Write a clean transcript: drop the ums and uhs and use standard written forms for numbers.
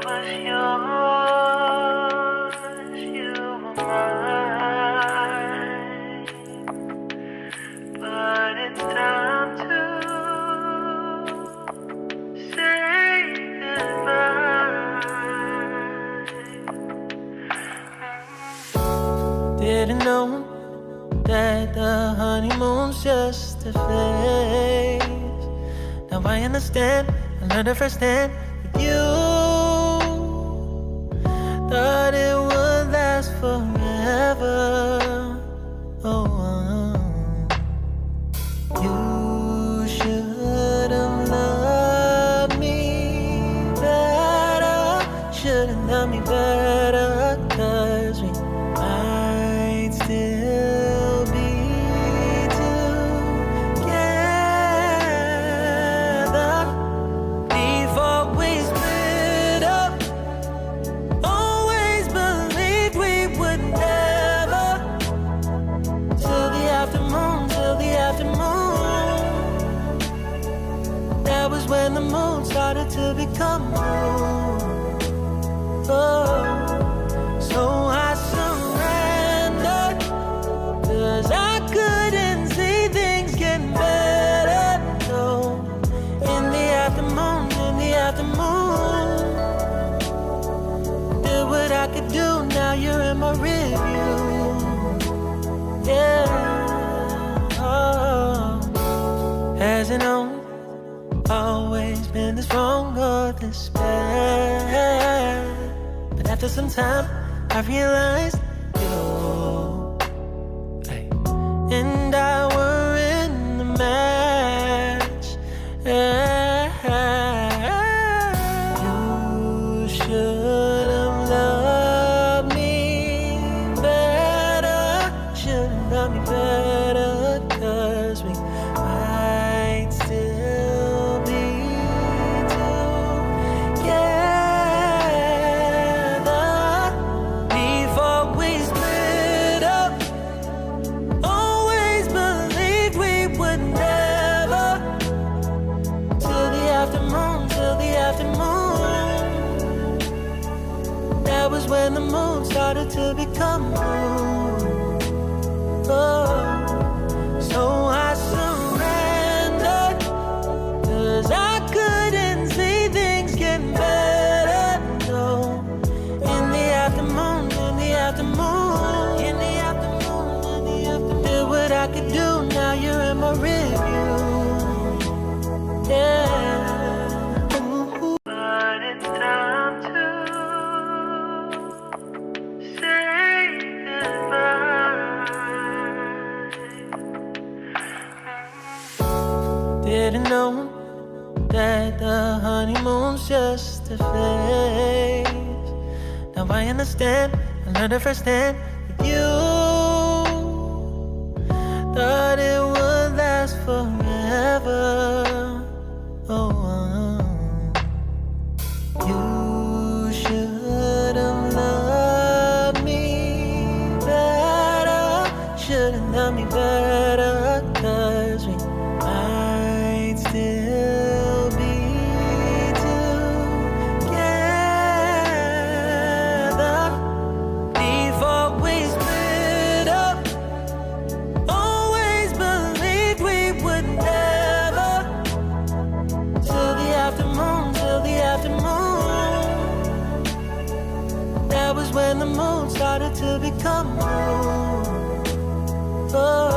was yours, you were mine. But it's time to say goodbye. Didn't know that the honeymoon's just a phase. Now I understand, I learned it firsthand with you. Thought it would last forever. Oh, you should have loved me better. Should have loved me better, 'cause we might still be together before we split up. Always believed we would never. Till the afternoon, till the afternoon. That was when the moon started to become moon. Oh, so I surrendered, 'cause I couldn't see things getting better. No, in the afternoon, in the afternoon. Did what I could do, now you're in my review. Yeah, oh. Hasn't always been this wrong or this bad. But after some time, I realized you and I were in the match. You should have loved me better. Should have loved me better, 'cause we might still be together before we split up. Always believed we would never. Till the afternoon, till the afternoon. That was when the moon started to become moon. Oh, so I surrendered, 'cause I couldn't see things getting better. No, in the afternoon, in the afternoon, in the afternoon, in the afternoon. Did what I could do, now you're in my review. Yeah. But it's time to say goodbye. Didn't know that the honeymoon's just a phase. Now I understand, I learned it firsthand with you. Thought it would last forever. Oh, you should have loved me better. Should have loved me better, 'cause we might still be together before we split up. Always believed we would never. Till the afternoon, till the afternoon. That was when the moon started to become moon. Oh.